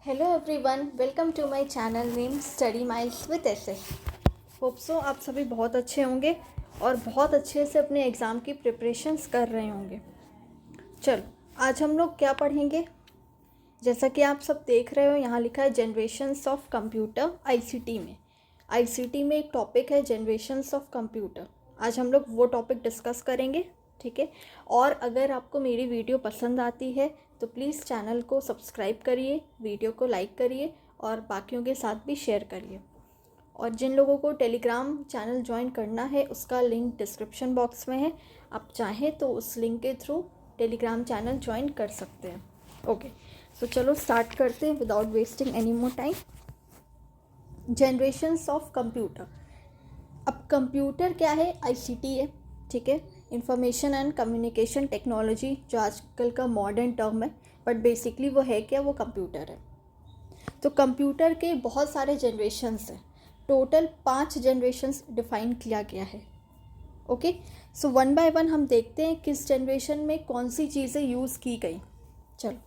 Hello everyone, welcome to my channel name Study Miles with SS. Hope so आप सभी बहुत अच्छे होंगे और बहुत अच्छे से अपने एग्ज़ाम की प्रिपरेशंस कर रहे होंगे। चलो आज हम लोग क्या पढ़ेंगे। जैसा कि आप सब देख रहे हो, यहाँ लिखा है जनरेशन्स ऑफ कंप्यूटर आईसीटी में। आईसीटी में एक टॉपिक है जनरेशन्स ऑफ कंप्यूटर। आज हम लोग वो टॉपिक डिस्कस करेंगे, ठीक है। और अगर आपको मेरी वीडियो पसंद आती है तो प्लीज़ चैनल को सब्सक्राइब करिए, वीडियो को लाइक करिए और बाकियों के साथ भी शेयर करिए। और जिन लोगों को टेलीग्राम चैनल ज्वाइन करना है उसका लिंक डिस्क्रिप्शन बॉक्स में है, आप चाहें तो उस लिंक के थ्रू टेलीग्राम चैनल ज्वाइन कर सकते हैं। ओके, सो चलो स्टार्ट करते हैं without wasting any more time. Generations of computer. अब कंप्यूटर क्या है? आईसीटी है, ठीक है। इंफॉर्मेशन एंड कम्युनिकेशन टेक्नोलॉजी, जो आजकल का मॉडर्न टर्म है, बट बेसिकली वो है क्या? वो कंप्यूटर है। तो कंप्यूटर के बहुत सारे जनरेशन्स हैं। टोटल 5 जनरेशन्स डिफाइन किया गया है। Okay, so one by one हम देखते हैं किस जनरेशन में कौन सी चीज़ें यूज़ की गई। चलो,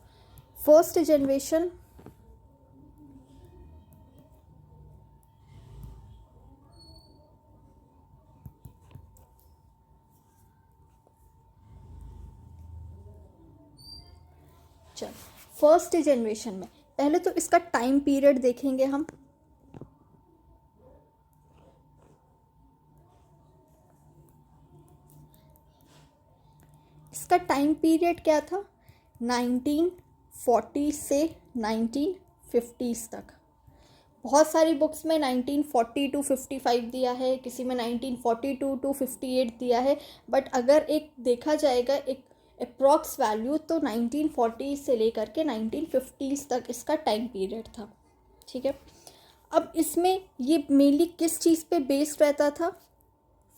फर्स्ट जनरेशन फर्स्ट जनरेशन में पहले तो इसका टाइम पीरियड देखेंगे हम। इसका टाइम पीरियड क्या था? 1940 से 1950s तक। बहुत सारी बुक्स में 1940 टू 55 दिया है, किसी में 1942 टू 58 दिया है, बट अगर एक देखा जाएगा एक अप्रॉक्स वैल्यू तो 1940 से लेकर के 1950s तक इसका टाइम पीरियड था, ठीक है। अब इसमें ये मेनली किस चीज़ पे बेस्ड रहता था?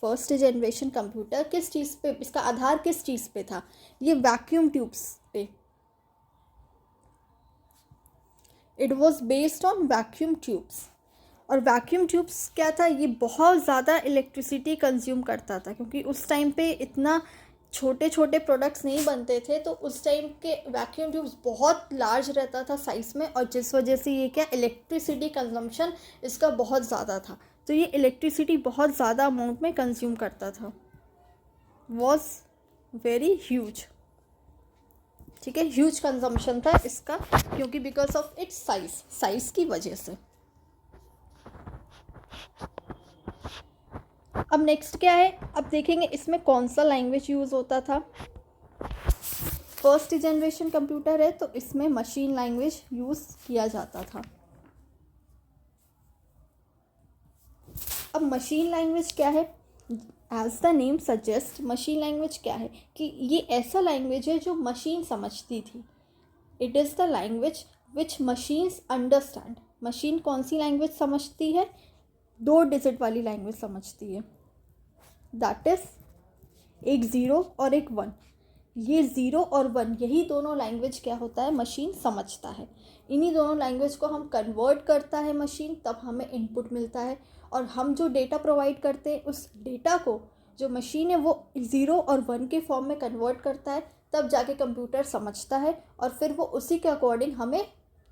फर्स्ट जनरेशन कंप्यूटर किस चीज़ पे, इसका आधार किस चीज़ पे था? ये वैक्यूम ट्यूब्स पे। It was based on vacuum tubes. और वैक्यूम ट्यूब्स क्या था? ये बहुत ज़्यादा इलेक्ट्रिसिटी कंज्यूम करता था, क्योंकि उस टाइम पे इतना छोटे छोटे प्रोडक्ट्स नहीं बनते थे, तो उस टाइम के वैक्यूम ट्यूब्स बहुत लार्ज रहता था साइज़ में, और जिस वजह से ये क्या इलेक्ट्रिसिटी कंजम्पशन इसका बहुत ज़्यादा था। तो ये इलेक्ट्रिसिटी बहुत ज़्यादा अमाउंट में कंज्यूम करता था, वॉज वेरी ह्यूज, ठीक है। ह्यूज कंजम्पशन था इसका, क्योंकि बिकॉज ऑफ इट्स साइज की वजह से। अब नेक्स्ट क्या है? अब देखेंगे इसमें कौन सा लैंग्वेज यूज़ होता था। फर्स्ट जनरेशन कंप्यूटर है तो इसमें मशीन लैंग्वेज यूज़ किया जाता था। अब मशीन लैंग्वेज क्या है? As the name suggest, machine language क्या है कि ये ऐसा लैंग्वेज है जो मशीन समझती थी। It is the language which machines understand. Machine कौन सी लैंग्वेज समझती है? 2 डिजिट वाली लैंग्वेज समझती है, दैट इज़ एक 0 और एक 1। ये 0 और 1 यही दोनों लैंग्वेज क्या होता है? मशीन समझता है। इन्हीं दोनों लैंग्वेज को हम कन्वर्ट करता है मशीन, तब हमें इनपुट मिलता है। और हम जो डेटा प्रोवाइड करते हैं उस डेटा को जो मशीन है वो 0 और 1 के फॉर्म में कन्वर्ट करता है, तब जाके कंप्यूटर समझता है और फिर वो उसी के अकॉर्डिंग हमें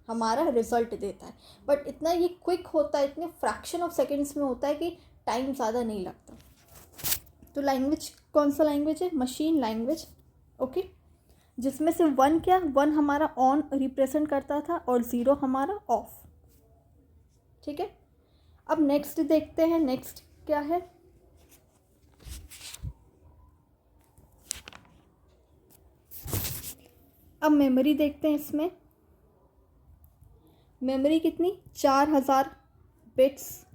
हमारा रिजल्ट देता है। बट इतना ये क्विक होता है, इतने फ्रैक्शन ऑफ सेकेंड्स में होता है कि टाइम ज़्यादा नहीं लगता। तो लैंग्वेज कौन सा लैंग्वेज है? Machine language, okay. जिसमें से 1 क्या? 1 हमारा ऑन रिप्रेजेंट करता था और 0 हमारा ऑफ, ठीक है। अब नेक्स्ट देखते हैं, नेक्स्ट क्या है? अब मेमोरी देखते हैं। इसमें मेमोरी कितनी? 4000 बिट्स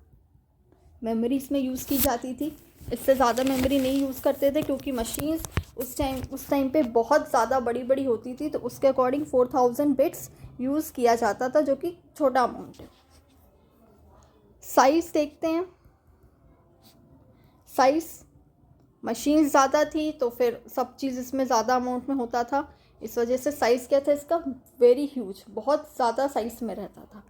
मेमोरी इसमें यूज़ की जाती थी। इससे ज़्यादा मेमोरी नहीं यूज़ करते थे, क्योंकि मशीन्स उस टाइम पे बहुत ज़्यादा बड़ी बड़ी होती थी, तो उसके अकॉर्डिंग 4000 बिट्स यूज़ किया जाता था, जो कि छोटा अमाउंट है। साइज़ देखते हैं। साइज़, मशीन ज़्यादा थी तो फिर सब चीज़ इसमें ज़्यादा अमाउंट में होता था, इस वजह से साइज़ क्या था इसका? वेरी ह्यूज, बहुत ज़्यादा साइज़ में रहता था।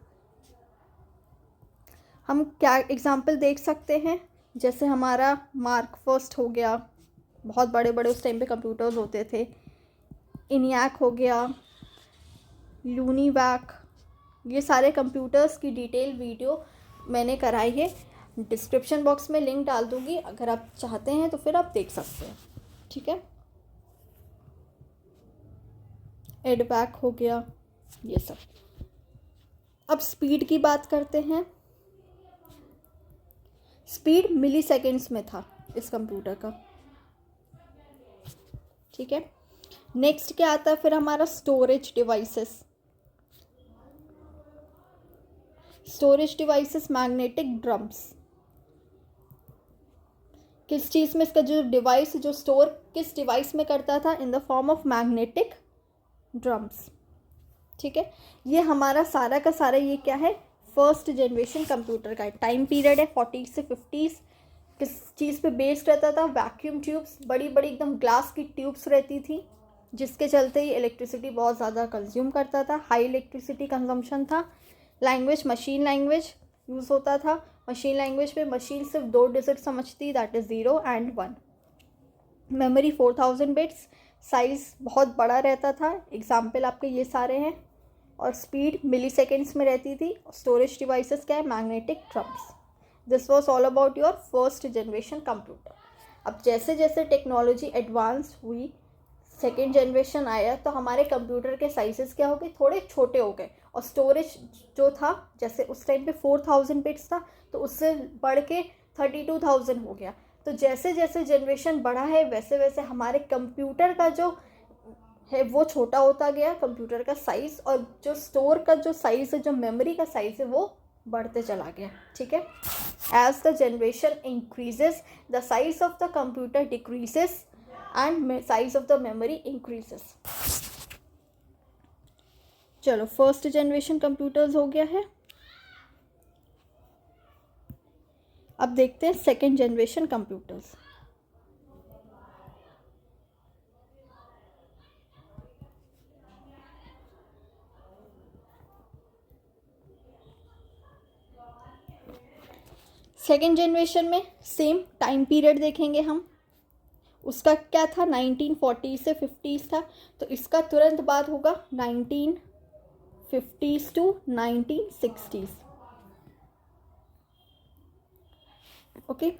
हम क्या एग्जाम्पल देख सकते हैं? जैसे हमारा मार्क फर्स्ट हो गया, बहुत बड़े बड़े उस टाइम पे कंप्यूटर्स होते थे। इनियाक हो गया, लूनीवैक, ये सारे कंप्यूटर्स की डिटेल वीडियो मैंने कराई है, डिस्क्रिप्शन बॉक्स में लिंक डाल दूँगी, अगर आप चाहते हैं तो फिर आप देख सकते हैं। ठीक है, एडबैक हो गया ये सब। अब स्पीड की बात करते हैं। स्पीड मिली सेकेंड्स में था इस कंप्यूटर का। ठीक है, नेक्स्ट क्या आता है फिर हमारा storage devices. Storage devices magnetic drums. किस चीज़ में इसका जो डिवाइस जो स्टोर किस डिवाइस में करता था, in the form of magnetic drums. ठीक है, ये हमारा सारा का सारा ये क्या है, फर्स्ट जनरेशन कंप्यूटर का टाइम पीरियड है 40 से 50। किस चीज़ पे बेस्ड रहता था, वैक्यूम ट्यूब्स, बड़ी बड़ी एकदम ग्लास की ट्यूब्स रहती थी, जिसके चलते ही इलेक्ट्रिसिटी बहुत ज़्यादा कंज्यूम करता था, हाई इलेक्ट्रिसिटी कंजम्पशन था। लैंग्वेज मशीन लैंग्वेज यूज़ होता था। मशीन लैंग्वेज में मशीन सिर्फ 2 डिजिट समझती, that is 0 and 1। Memory 4000 bits, size बहुत बड़ा रहता था, एग्जाम्पल आपके ये सारे हैं। और स्पीड मिली सेकेंड्स में रहती थी। स्टोरेज डिवाइसेस क्या है, magnetic drums. This was all about your first generation computer. अब जैसे जैसे टेक्नोलॉजी एडवांस हुई, सेकेंड जनरेशन आया, तो हमारे कंप्यूटर के साइजेस क्या हो गए, थोड़े छोटे हो गए। और स्टोरेज जो था, जैसे उस टाइम पे 4000 बिट्स था, तो उससे बढ़ के 32,000 हो गया। तो जैसे जैसे जनरेशन बढ़ा है, वैसे वैसे हमारे कंप्यूटर का जो है वो छोटा होता गया, कंप्यूटर का साइज़, और जो स्टोर का जो साइज़ है, जो मेमोरी का साइज़ है, वो बढ़ते चला गया। ठीक है, as the generation increases the size of the computer decreases and size of the memory increases. चलो, फर्स्ट जनरेशन कंप्यूटर्स हो गया है। अब देखते हैं second generation computers. Second generation में सेम टाइम पीरियड देखेंगे हम। उसका क्या था, 1940 से 50s था, तो इसका तुरंत बाद होगा 1950s to 1960s। Okay,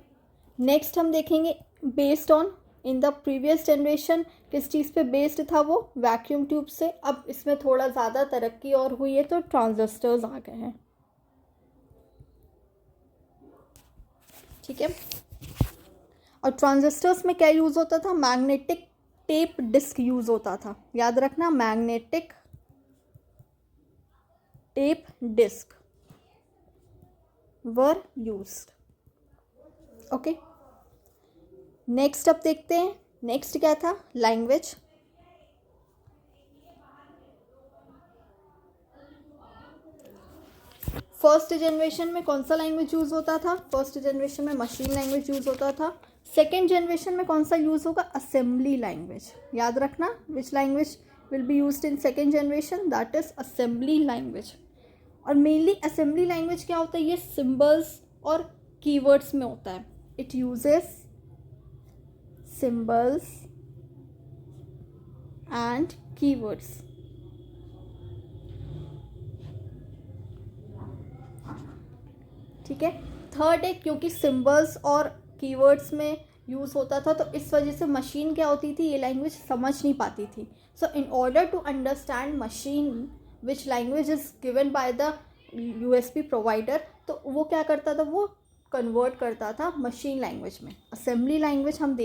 next हम देखेंगे based on in the previous generation किस चीज़ पे बेस्ड था वो, वैक्यूम ट्यूब से। अब इसमें थोड़ा ज़्यादा तरक्की और हुई है, तो ट्रांजिस्टर्स आ गए हैं। ठीक है, और ट्रांजिस्टर्स में क्या यूज़ होता था, मैग्नेटिक टेप डिस्क यूज़ होता था। याद रखना, magnetic tape disk were used. Okay, next अब देखते हैं, नेक्स्ट क्या था, लैंग्वेज। फर्स्ट जनरेशन में कौन सा लैंग्वेज यूज़ होता था, फर्स्ट जनरेशन में मशीन लैंग्वेज यूज़ होता था। सेकेंड जनरेशन में कौन सा यूज़ होगा, असेंबली लैंग्वेज। याद रखना, which language will be used in second generation, that is assembly language. और मेनली असेंबली लैंग्वेज क्या होता है, ये सिंबल्स और कीवर्ड्स में होता है। It uses symbols and keywords. ठीक है, थर्ड है, क्योंकि सिंबल्स और कीवर्ड्स में यूज़ होता था, तो इस वजह से मशीन क्या होती थी, ये लैंग्वेज समझ नहीं पाती थी। So in order to understand machine which language is given by the USB provider, तो वो क्या करता था, वो कन्वर्ट करता था मशीन लैंग्वेज में। असेंबली लैंग्वेज हम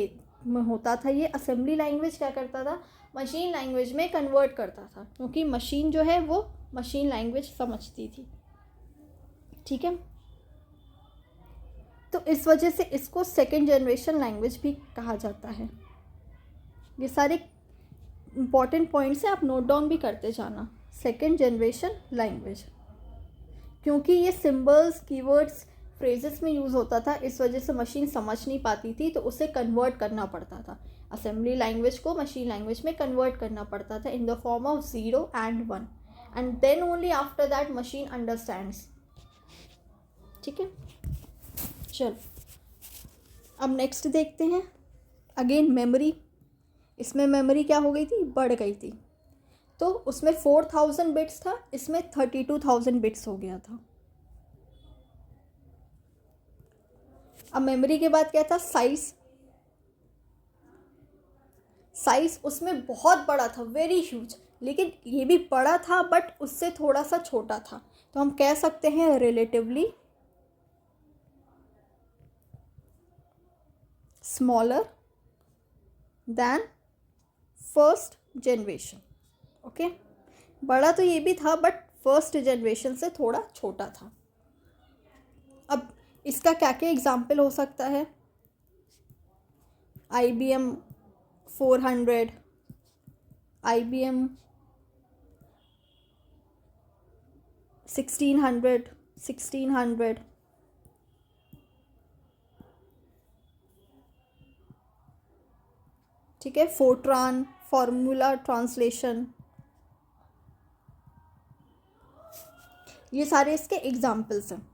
में होता था, ये असेंबली लैंग्वेज क्या करता था, मशीन लैंग्वेज में कन्वर्ट करता था, क्योंकि मशीन जो है वो मशीन लैंग्वेज समझती थी। ठीक है, तो इस वजह से इसको सेकेंड जनरेशन लैंग्वेज भी कहा जाता है। ये सारे इंपॉर्टेंट पॉइंट्स हैं, आप नोट डाउन भी करते जाना। सेकेंड जनरेशन लैंग्वेज, क्योंकि ये सिंबल्स, कीवर्ड्स, फ्रेजेस में यूज़ होता था, इस वजह से मशीन समझ नहीं पाती थी, तो उसे कन्वर्ट करना पड़ता था। असेंबली लैंग्वेज को मशीन लैंग्वेज में कन्वर्ट करना पड़ता था in the form of 0 and 1, and then only after that machine understands. ठीक है, चलो अब नेक्स्ट देखते हैं। अगेन मेमोरी, इसमें मेमोरी क्या हो गई थी, बढ़ गई थी। तो उसमें 4000 बिट्स था, इसमें 32,000 बिट्स हो गया था। अब मेमोरी के बाद क्या था, साइज। साइज उसमें बहुत बड़ा था, वेरी ह्यूज, लेकिन ये भी बड़ा था बट उससे थोड़ा सा छोटा था, तो हम कह सकते हैं relatively smaller than first generation. Okay, बड़ा तो ये भी था बट फर्स्ट जनरेशन से थोड़ा छोटा था। अब इसका क्या क्या एग्जाम्पल हो सकता है, IBM 400, IBM 1600, ठीक है, फोर्ट्रान, फॉर्मूला ट्रांसलेशन, ये सारे इसके एग्जाम्पल्स हैं।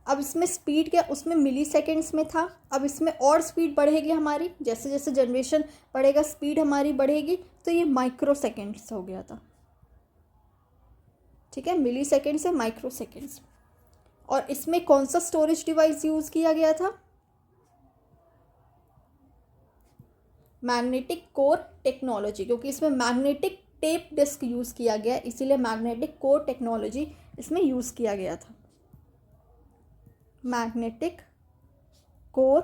अब इसमें स्पीड क्या, उसमें मिली सेकेंड्स में था, अब इसमें और स्पीड बढ़ेगी हमारी, जैसे जैसे जनरेशन बढ़ेगा स्पीड हमारी बढ़ेगी, तो ये माइक्रो सेकेंड्स हो गया था। ठीक है, मिली सेकेंड से माइक्रो सेकेंड्स। और इसमें कौन सा स्टोरेज डिवाइस यूज़ किया गया था, मैग्नेटिक कोर टेक्नोलॉजी, क्योंकि इसमें मैग्नेटिक टेप डिस्क यूज़ किया गया, इसीलिए मैग्नेटिक कोर टेक्नोलॉजी इसमें यूज़ किया गया था, magnetic core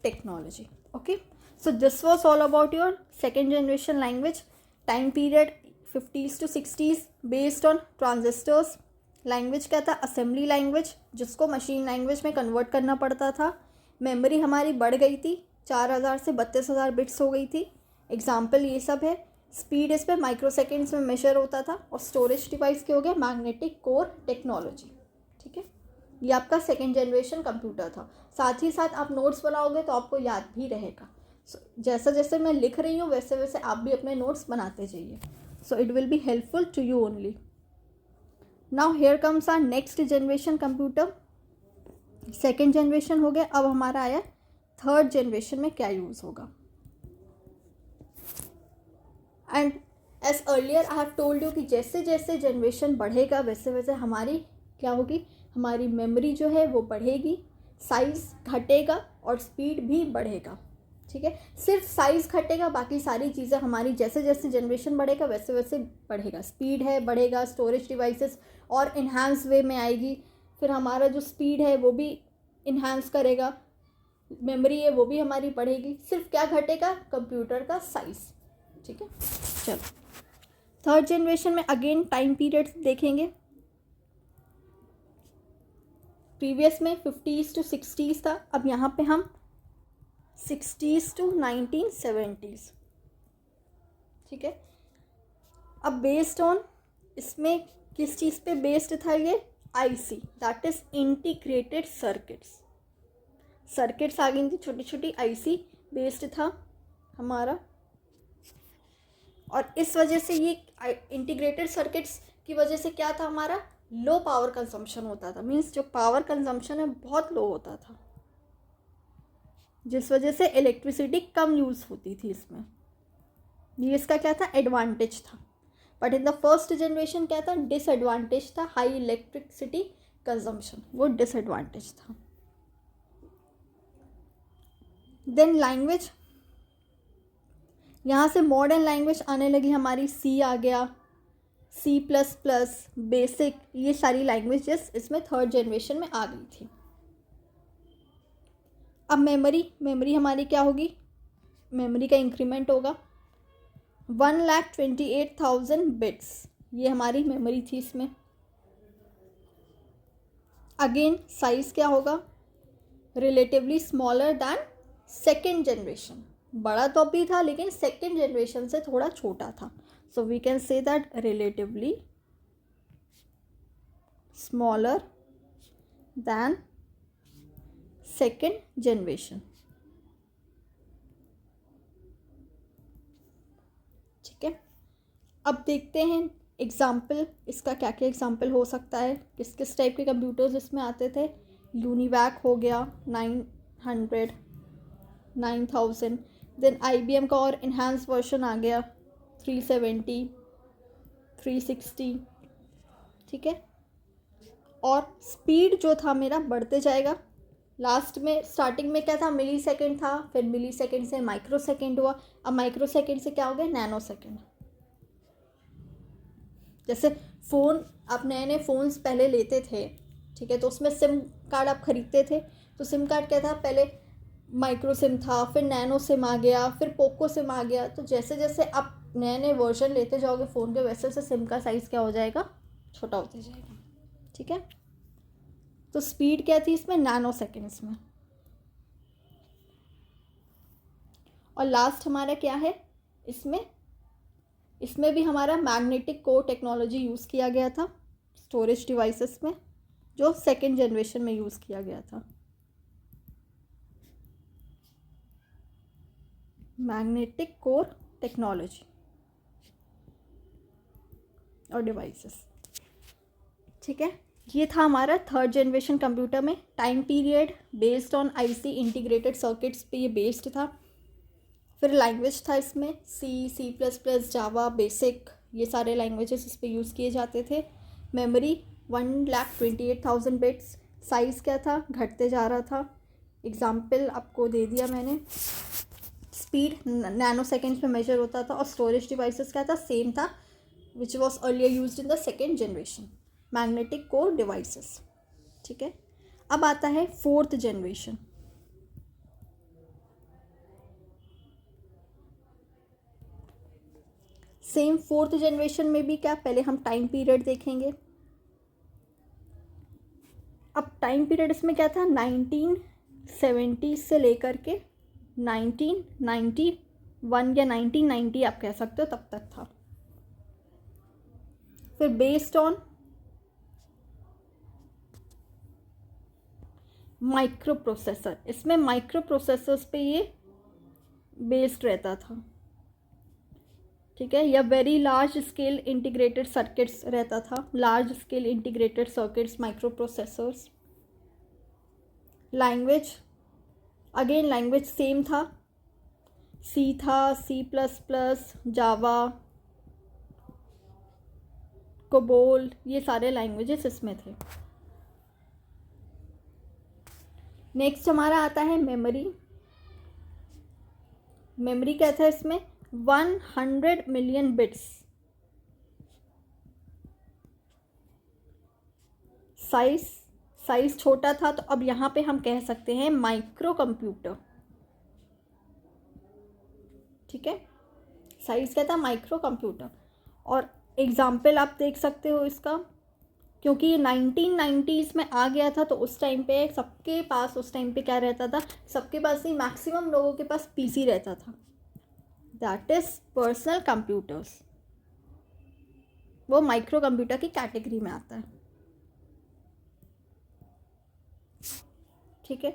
technology. Okay, so this was all about your second generation language. Time period 50s to 60s based on transistors. Language क्या था, असेंबली लैंग्वेज, जिसको मशीन लैंग्वेज में कन्वर्ट करना पड़ता था। मेमोरी हमारी बढ़ गई थी, 4000 से 32,000 बिट्स हो गई थी। एग्जाम्पल ये सब है। स्पीड इस पर माइक्रो सेकेंड्स में मेजर होता था, और स्टोरेज डिवाइस के हो गया मैग्नेटिक कोर टेक्नोलॉजी। ठीक है, ये आपका सेकेंड जनरेशन कंप्यूटर था। साथ ही साथ आप नोट्स बनाओगे तो आपको याद भी रहेगा। जैसा जैसे मैं लिख रही हूँ वैसे वैसे आप भी अपने नोट्स बनाते जाइए, so it will be helpful to you only. Now here comes our next generation computer. Second generation हो गया, अब हमारा आया थर्ड जनरेशन में क्या यूज़ होगा। And as earlier I have told you कि जैसे जैसे जनरेशन बढ़ेगा वैसे वैसे हमारी क्या होगी, हमारी मेमोरी जो है वो बढ़ेगी, साइज़ घटेगा और स्पीड भी बढ़ेगा। ठीक है, सिर्फ साइज़ घटेगा, बाकी सारी चीज़ें हमारी जैसे जैसे जनरेशन बढ़ेगा वैसे वैसे बढ़ेगा। स्पीड है बढ़ेगा, स्टोरेज डिवाइसेस और इन्हांस वे में आएगी, फिर हमारा जो स्पीड है वो भी इन्हांस करेगा, मेमोरी है वो भी हमारी बढ़ेगी। सिर्फ क्या घटेगा, कंप्यूटर का साइज़। ठीक है, चलो थर्ड जनरेशन में अगेन टाइम पीरियड देखेंगे। प्रीवियस में 50s to 60s था, अब यहाँ पे हम 60s to 1970s। ठीक है, अब बेस्ड ऑन इसमें किस चीज़ पे बेस्ड था ये, IC, that is integrated circuits. Circuits आ गई थी छोटी छोटी, IC बेस्ड था हमारा, और इस वजह से ये इंटीग्रेटेड सर्किट्स की वजह से क्या था, हमारा लो पावर कंजम्पशन होता था। मीन्स जो पावर कंजम्पशन है बहुत लो होता था, जिस वजह से इलेक्ट्रिसिटी कम यूज़ होती थी इसमें। ये इसका क्या था, एडवांटेज था। But in the first generation क्या था, डिसएडवांटेज था, हाई इलेक्ट्रिसिटी कंजम्पशन, वो डिसएडवांटेज था। देन लैंग्वेज, यहाँ से मॉडर्न लैंग्वेज आने लगी हमारी, सी आ गया, C++, बेसिक, ये सारी लैंग्वेजेस इसमें थर्ड जनरेशन में आ गई थी। अब मेमोरी हमारी क्या होगी, मेमोरी का इंक्रीमेंट होगा, 1,28,000 बिट्स, ये हमारी मेमोरी थी इसमें। अगेन साइज क्या होगा, relatively smaller than second generation, बड़ा तो भी था लेकिन सेकेंड जनरेशन से थोड़ा छोटा था। So we can say that relatively smaller than second generation. ठीक है, अब देखते हैं एग्जाम्पल, इसका क्या क्या एग्जाम्पल हो सकता है, किस किस टाइप के कंप्यूटर्स इसमें आते थे। यूनिवैक हो गया 900, 9000, देन IBM का और इन्हांस वर्जन आ गया 370, 360, ठीक है। और स्पीड जो था मेरा बढ़ते जाएगा। लास्ट में स्टार्टिंग में क्या था, मिली सेकेंड था, फिर मिली सेकेंड से माइक्रो सेकेंड हुआ, अब माइक्रो सेकेंड से क्या हो गया, नैनो सेकेंड। जैसे फ़ोन, आप नए नए फ़ोन्स पहले लेते थे, ठीक है, तो उसमें सिम कार्ड आप ख़रीदते थे, तो सिम कार्ड क्या था, पहले माइक्रो सिम था, फिर नैनो सिम आ गया, फिर पोको सिम आ गया। तो जैसे जैसे आप नए नए वर्जन लेते जाओगे फ़ोन के, वैसे वैसे सिम का साइज़ क्या हो जाएगा, छोटा होते जाएगा, ठीक है। तो स्पीड क्या थी इसमें, नैनो सेकेंड्स में। और लास्ट हमारा क्या है इसमें भी हमारा मैग्नेटिक कोर टेक्नोलॉजी यूज़ किया गया था स्टोरेज डिवाइसेस में, जो सेकेंड जनरेशन में यूज़ किया गया था। मैग्नेटिक कोर टेक्नोलॉजी और डिवाइसेस, ठीक है। ये था हमारा थर्ड जनरेशन कंप्यूटर में। Time period based on IC integrated circuits पे ये बेस्ड था। फिर लैंग्वेज था इसमें C++, जावा, बेसिक, ये सारे लैंग्वेजेस इस पर यूज़ किए जाते थे। Memory 1,28,000 bits. साइज़ क्या था, घटते जा रहा था। एग्जाम्पल आपको दे दिया मैंने। स्पीड नैनो सेकेंड्स में मेजर होता था। और स्टोरेज डिवाइसेस क्या था, सेम था, which was earlier use in the second generation, magnetic core devices, ठीक है। अब आता है fourth generation. Same fourth generation में भी क्या, पहले हम टाइम पीरियड देखेंगे। अब टाइम पीरियड इसमें क्या था, 1970 से लेकर के 1991 या 1990 आप कह सकते हो, तब तक था। फिर बेस्ड ऑन माइक्रो प्रोसेसर, इसमें माइक्रो प्रोसेसर्स पे ये बेस्ड रहता था, ठीक है। या very large scale integrated circuits रहता था, large scale integrated circuits, micro processors. Language, again language same था, C था, C++, जावा, कोबोल, ये सारे लैंग्वेजेस इसमें थे। नेक्स्ट हमारा आता है मेमोरी। मेमोरी क्या था इसमें, 100 मिलियन बिट्स। साइज छोटा था, तो अब यहाँ पे हम कह सकते हैं माइक्रो कंप्यूटर, ठीक है। साइज क्या था, माइक्रो कंप्यूटर। और एग्जाम्पल आप देख सकते हो इसका, क्योंकि ये 1990s में आ गया था, तो उस टाइम पे सबके पास, उस टाइम पे क्या रहता था, सबके पास नहीं, मैक्सिमम लोगों के पास PC रहता था, दैट इज पर्सनल कंप्यूटर्स। वो माइक्रो कंप्यूटर की कैटेगरी में आता है, ठीक है।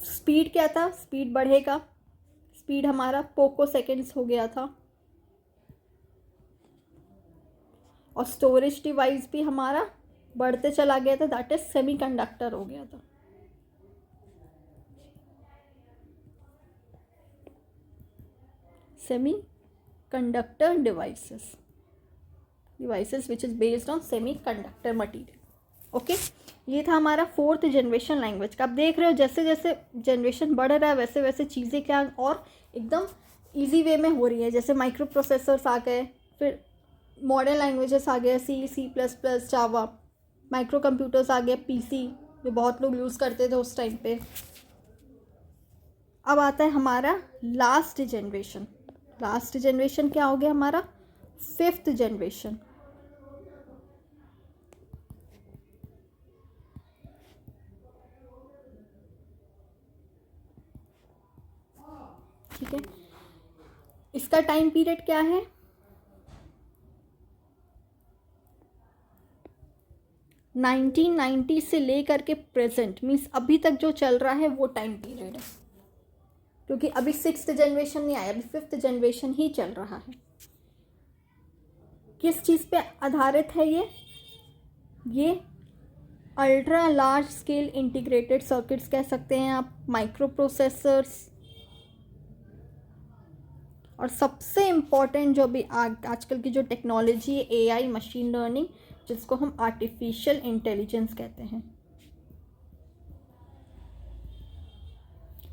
स्पीड क्या था, स्पीड बढ़ेगा, स्पीड हमारा पोको सेकेंड्स हो गया था। और स्टोरेज डिवाइस भी हमारा बढ़ते चला गया था, दैट इज सेमीकंडक्टर हो गया था। Semiconductor devices which is based on semiconductor material, okay. ये था हमारा फोर्थ जनरेशन लैंग्वेज का। आप देख रहे हो जैसे जैसे जनरेशन बढ़ रहा है, वैसे वैसे चीज़ें क्या और एकदम इजी वे में हो रही है। जैसे माइक्रो प्रोसेसर्स आ गए, फिर मॉडर्न लैंग्वेजेस आ गए, C++, जावा, माइक्रो कंप्यूटर्स आ गए, PC, जो बहुत लोग यूज़ करते थे उस टाइम पे। अब आता है हमारा लास्ट जनरेशन। लास्ट जनरेशन क्या हो गया हमारा, फिफ्थ जनरेशन, ठीक है। इसका टाइम पीरियड क्या है, 1990 से लेकर के प्रेजेंट, मीन्स अभी तक जो चल रहा है वो टाइम पीरियड है, क्योंकि अभी सिक्स्थ जनरेशन नहीं आया, अभी फिफ्थ जनरेशन ही चल रहा है। किस चीज़ पे आधारित है ये ultra large scale integrated circuits कह सकते हैं आप, माइक्रो प्रोसेसर्स, और सबसे इम्पॉर्टेंट जो भी आजकल की जो टेक्नोलॉजी है, एआई, मशीन लर्निंग, जिसको हम आर्टिफिशियल इंटेलिजेंस कहते हैं।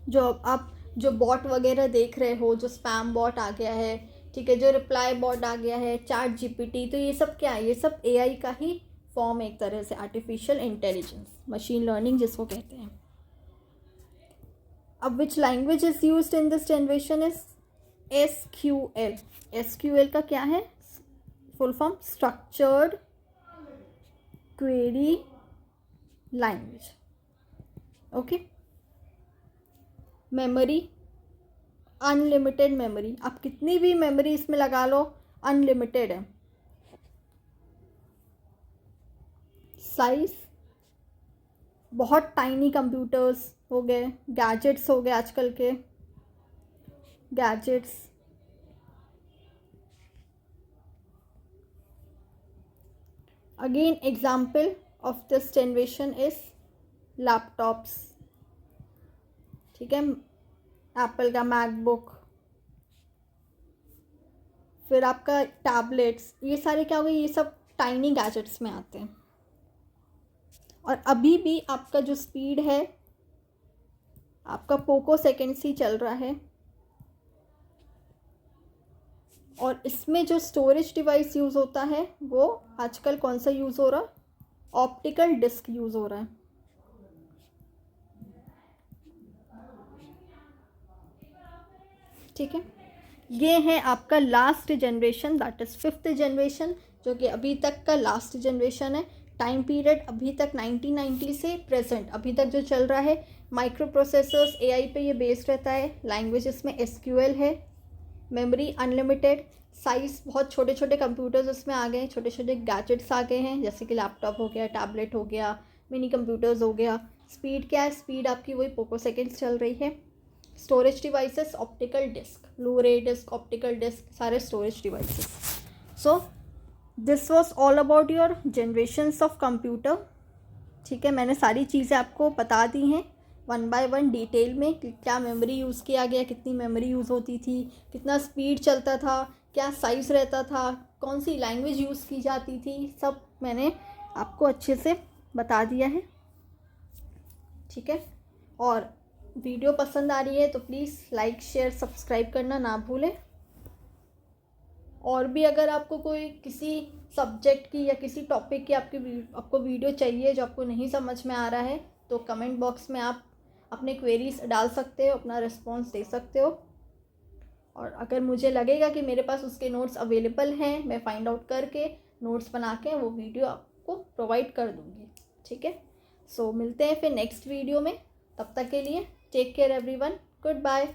जो बॉट वगैरह देख रहे हो, जो स्पैम बॉट आ गया है, ठीक है, जो रिप्लाई बॉट आ गया है, चैट जीपीटी, तो ये सब क्या है? ये सब एआई का ही फॉर्म, एक तरह से आर्टिफिशियल इंटेलिजेंस, मशीन लर्निंग जिसको कहते हैं। अब which language is used in this generation is SQL. SQL का क्या है? Full form structured query language. Okay. Memory, unlimited memory, आप कितनी भी मेमोरी इसमें लगा लो, अनलिमिटेड है। साइज, बहुत टाइनी कंप्यूटर्स हो गए, गैजेट्स हो गए आजकल के gadgets. Again example of this generation is laptops, ठीक है, एप्पल का मैकबुक, फिर आपका टैबलेट्स, ये सारे क्या हो गए? ये सब टाइनी गैजेट्स में आते हैं। और अभी भी आपका जो स्पीड है, आपका पोको सेकेंड्स ही चल रहा है। और इसमें जो स्टोरेज डिवाइस यूज़ होता है वो आजकल कौन सा यूज़ हो रहा है? ऑप्टिकल डिस्क यूज़ हो रहा है। ठीक है, ये है आपका last generation, that is 5th generation, जो कि अभी तक का लास्ट जनरेशन है। टाइम पीरियड अभी तक 1990 से प्रेजेंट अभी तक जो चल रहा है। माइक्रो प्रोसेसर्स, एआई पे ये बेस्ड रहता है। लैंग्वेज इसमें एसक्यूएल है। Memory unlimited. साइज़, बहुत छोटे छोटे कंप्यूटर्स उसमें आ गए हैं, छोटे छोटे गैजेट्स आ गए हैं, जैसे कि लैपटॉप हो गया, टैबलेट हो गया, मिनी कंप्यूटर्स हो गया। स्पीड क्या है? स्पीड आपकी वही पोको सेकेंड्स चल रही है। Storage devices, optical disc, blu ray disc, optical disc, सारे storage devices. So this was all about your generations of computer. ठीक है, मैंने सारी चीज़ें आपको बता दी हैं 1 बाय 1 डिटेल में कि क्या मेमोरी यूज़ किया गया, कितनी मेमोरी यूज़ होती थी, कितना स्पीड चलता था, क्या साइज़ रहता था, कौन सी लैंग्वेज यूज़ की जाती थी, सब मैंने आपको अच्छे से बता दिया है। ठीक है, और वीडियो पसंद आ रही है तो प्लीज़ लाइक, शेयर, सब्सक्राइब करना ना भूलें। और भी अगर आपको कोई किसी सब्जेक्ट की या किसी टॉपिक की आपको वीडियो चाहिए जो आपको नहीं समझ में आ रहा है, तो कमेंट बॉक्स में आप अपने क्वेरीज डाल सकते हो, अपना रिस्पॉन्स दे सकते हो। और अगर मुझे लगेगा कि मेरे पास उसके नोट्स अवेलेबल हैं, मैं फाइंड आउट करके नोट्स बना के वो वीडियो आपको प्रोवाइड कर दूँगी। ठीक है, सो मिलते हैं फिर नेक्स्ट वीडियो में। तब तक के लिए take care everyone, good bye.